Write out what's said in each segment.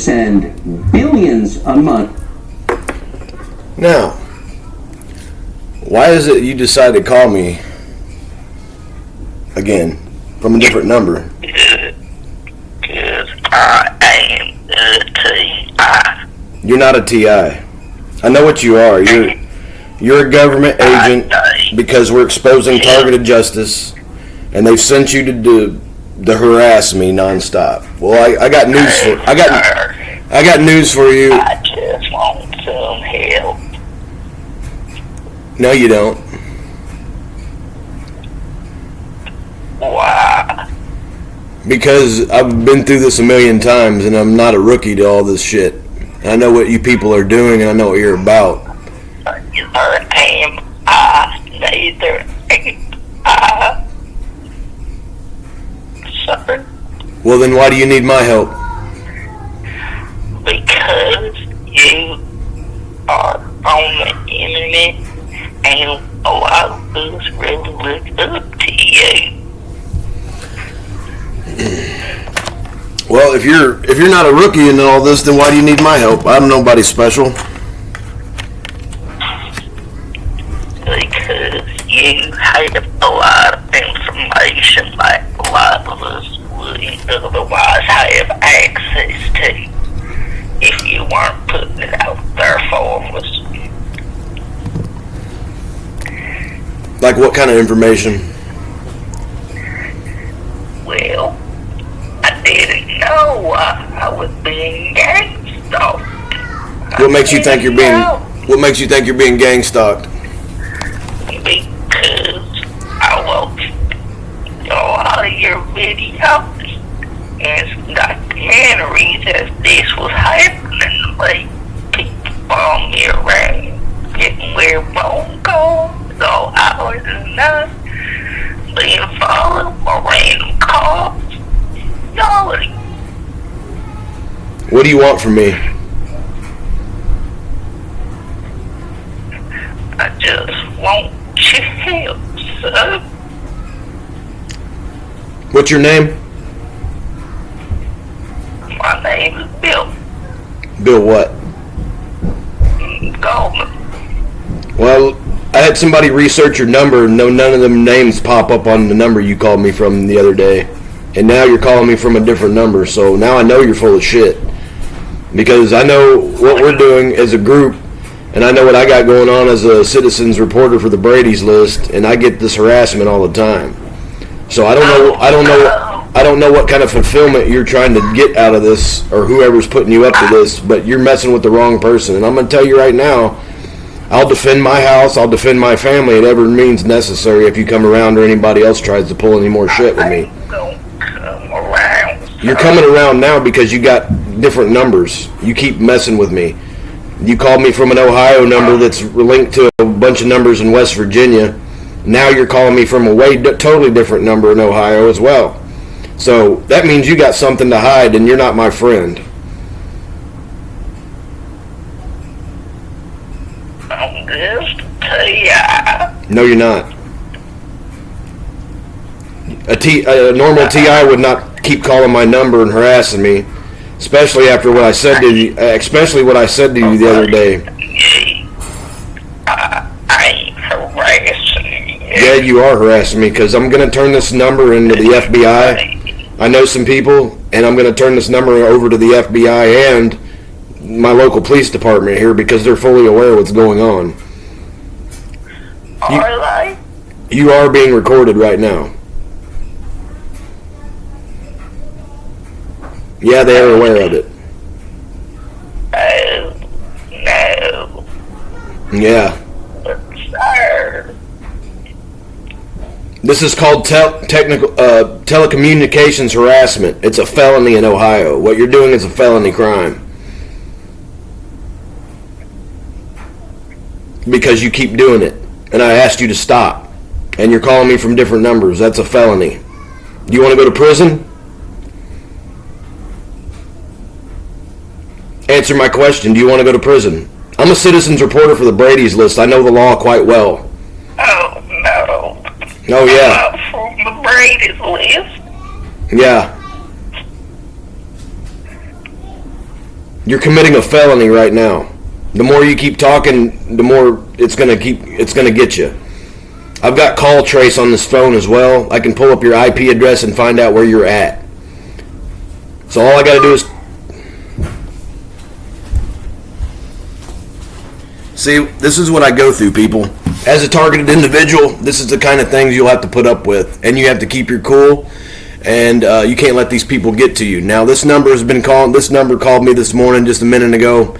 send billions a month. Now, why is it you decide to call me again from a different number? Because I am a TI. You're not a TI. I know what you are. You're a government agent because we're exposing targeted justice, and they've sent you to harass me nonstop. Well, I got news for I got news for you. I just want some help. No, you don't. Why? Because I've been through this a million times, and I'm not a rookie to all this shit. I know what you people are doing, and I know what you're about. Neither am I. Neither am I. Sir? Well, then why do you need my help? Because you are on the internet, and a lot of us really look up to you. Well, if you're not a rookie in all this, then why do you need my help? I'm nobody special. Because you have a lot of information like a lot of us wouldn't otherwise have access to if you weren't putting it out there for us. Like what kind of information? Well, I didn't know I was being gangstalked. What makes you think you're being gang stalked? Because I watched a lot of your videos and documentaries as this was happening. Like, people follow me around, getting weird phone calls all hours of the night, being followed by random calls. Y'all, What do you want from me? I just want your help, sir. What's your name? My name is Bill Bill what? Goldman. Well, I had somebody research your number and none of them names pop up on the number you called me from the other day. And now you're calling me from a different number, so now I know you're full of shit. Because I know what we're doing as a group, and I know what I got going on as a citizens reporter for the Brady's List, and I get this harassment all the time. So I don't know what kind of fulfillment you're trying to get out of this, or whoever's putting you up to this, but you're messing with the wrong person. And I'm going to tell you right now, I'll defend my house, I'll defend my family at every means necessary if you come around or anybody else tries to pull any more shit with me. You're coming around now because you got different numbers. You keep messing with me. You called me from an Ohio number that's linked to a bunch of numbers in West Virginia. Now you're calling me from a totally different number in Ohio as well. So that means you got something to hide and you're not my friend. I'm just a TI. No, you're not. A normal TI would not keep calling my number and harassing me, especially after what I said to you. Especially what I said to you the other day. I ain't harassing you. Yeah, you are harassing me because I'm going to turn this number into the FBI. I know some people, and I'm going to turn this number over to the FBI and my local police department here because they're fully aware of what's going on. Are they? You are being recorded right now. Yeah, they are aware of it. Oh, no. Yeah. But, sir. This is called telecommunications harassment. It's a felony in Ohio. What you're doing is a felony crime. Because you keep doing it. And I asked you to stop. And you're calling me from different numbers. That's a felony. Do you want to go to prison? Answer my question. Do you want to go to prison? I'm a citizens reporter for the Brady's List. I know the law quite well. Oh, no. Oh, yeah. I'm from the Brady's List. Yeah. You're committing a felony right now. The more you keep talking, the more it's gonna get you. I've got call trace on this phone as well. I can pull up your IP address and find out where you're at. So all I gotta do is see, this is what I go through, people. As a targeted individual, this is the kind of things you'll have to put up with, and you have to keep your cool, and you can't let these people get to you. Now, this number called me this morning just a minute ago.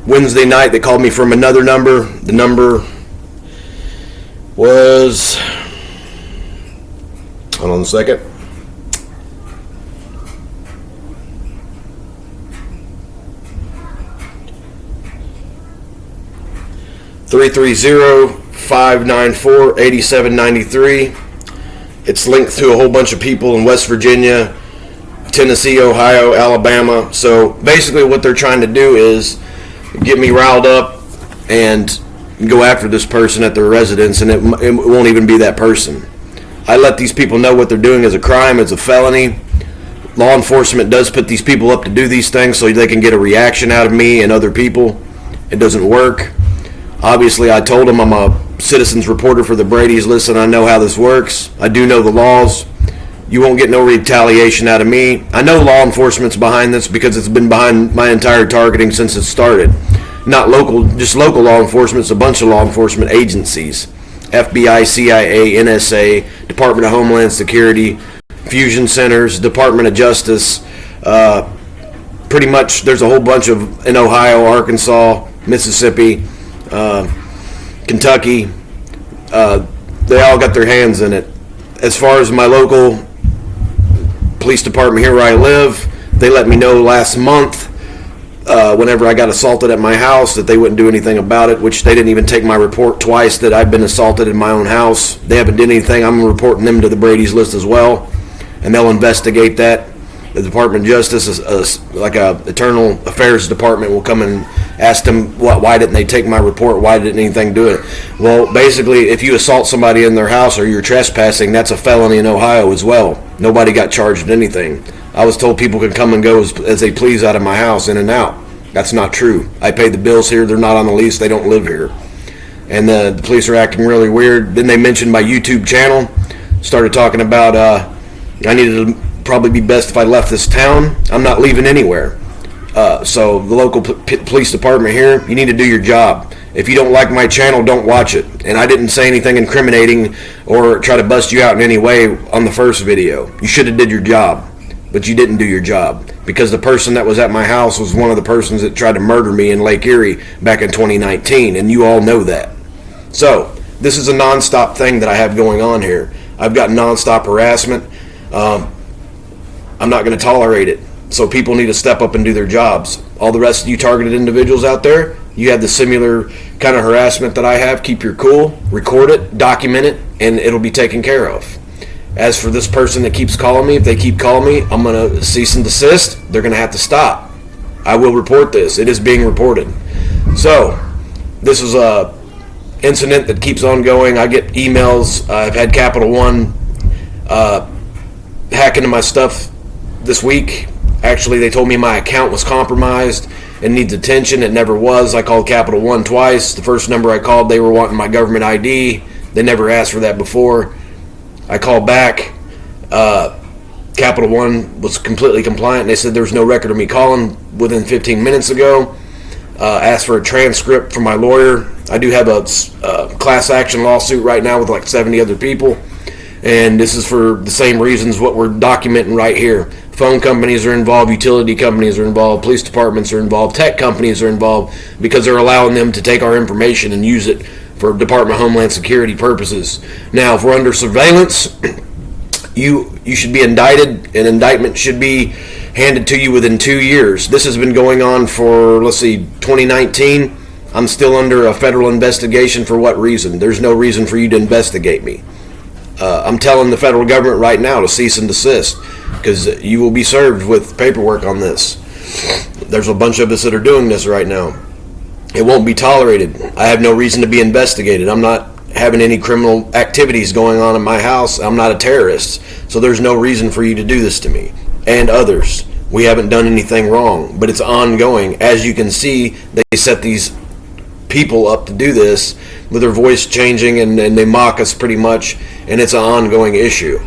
Wednesday night, they called me from another number. The number was, hold on a second. (330-594-8793). It's linked to a whole bunch of people in West Virginia, Tennessee, Ohio, Alabama. So basically what they're trying to do is get me riled up and go after this person at their residence, and it won't even be that person. I let these people know what they're doing is a crime, it's a felony. Law enforcement does put these people up to do these things so they can get a reaction out of me and other people. It doesn't work. Obviously, I told them I'm a citizens reporter for the Brady's. Listen, I know how this works. I do know the laws. You won't get no retaliation out of me. I know law enforcement's behind this because it's been behind my entire targeting since it started. Not local, just local law enforcement. It's a bunch of law enforcement agencies. FBI, CIA, NSA, Department of Homeland Security, Fusion Centers, Department of Justice. Pretty much there's a whole bunch of, in Ohio, Arkansas, Mississippi, Kentucky, they all got their hands in it. As far as my local police department here where I live, they let me know last month, whenever I got assaulted at my house, that they wouldn't do anything about it, which they didn't even take my report twice that I've been assaulted in my own house. They haven't done anything. I'm reporting them to the Brady's list as well, and they'll investigate that. The Department of Justice, like a Internal Affairs Department, will come and ask them, why didn't they take my report? Why didn't anything do it? Well, basically, if you assault somebody in their house or you're trespassing, that's a felony in Ohio as well. Nobody got charged with anything. I was told people could come and go as they please out of my house, in and out. That's not true. I pay the bills here. They're not on the lease. They don't live here. And the police are acting really weird. Then they mentioned my YouTube channel. Started talking about I needed to probably be best if I left this town. I'm not leaving anywhere. So the local police department here, you need to do your job. If you don't like my channel, don't watch it. And I didn't say anything incriminating or try to bust you out in any way on the first video. You should have did your job, but you didn't do your job, because the person that was at my house was one of the persons that tried to murder me in Lake Erie back in 2019, and you all know that. So this is a non-stop thing that I have going on here. I've got non-stop harassment. I'm not going to tolerate it. So people need to step up and do their jobs. All the rest of you targeted individuals out there, you have the similar kind of harassment that I have. Keep your cool, record it, document it, and it'll be taken care of. As for this person that keeps calling me, if they keep calling me, I'm going to cease and desist. They're going to have to stop. I will report this. It is being reported. So this is a incident that keeps on going. I get emails. I've had Capital One hack into my stuff this week. Actually, they told me my account was compromised and needs attention. It never was. I called Capital One twice. The first number I called, they were wanting my government ID. They never asked for that before. I called back. Capital One was completely compliant. They said there was no record of me calling within 15 minutes ago. Asked for a transcript from my lawyer. I do have a class action lawsuit right now with like 70 other people. And this is for the same reasons what we're documenting right here. Phone companies are involved, utility companies are involved, police departments are involved, tech companies are involved, because they're allowing them to take our information and use it for Department of Homeland Security purposes. Now, if we're under surveillance, you should be indicted. An indictment should be handed to you within 2 years. This has been going on for, 2019. I'm still under a federal investigation. For what reason? There's no reason for you to investigate me. I'm telling the federal government right now to cease and desist, because you will be served with paperwork on this. There's a bunch of us that are doing this right now. It won't be tolerated. I have no reason to be investigated. I'm not having any criminal activities going on in my house. I'm not a terrorist. So there's no reason for you to do this to me and others. We haven't done anything wrong, but it's ongoing. As you can see, they set these people up to do this with their voice changing, and they mock us pretty much, and it's an ongoing issue.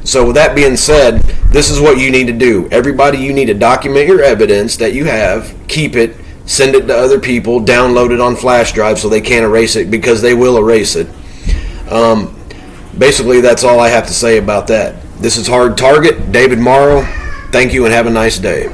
So with that being said, this is what you need to do. Everybody, you need to document your evidence that you have, keep it, send it to other people, download it on flash drive so they can't erase it, because they will erase it. Basically, that's all I have to say about that. This is Hard Target, David Morrow. Thank you and have a nice day.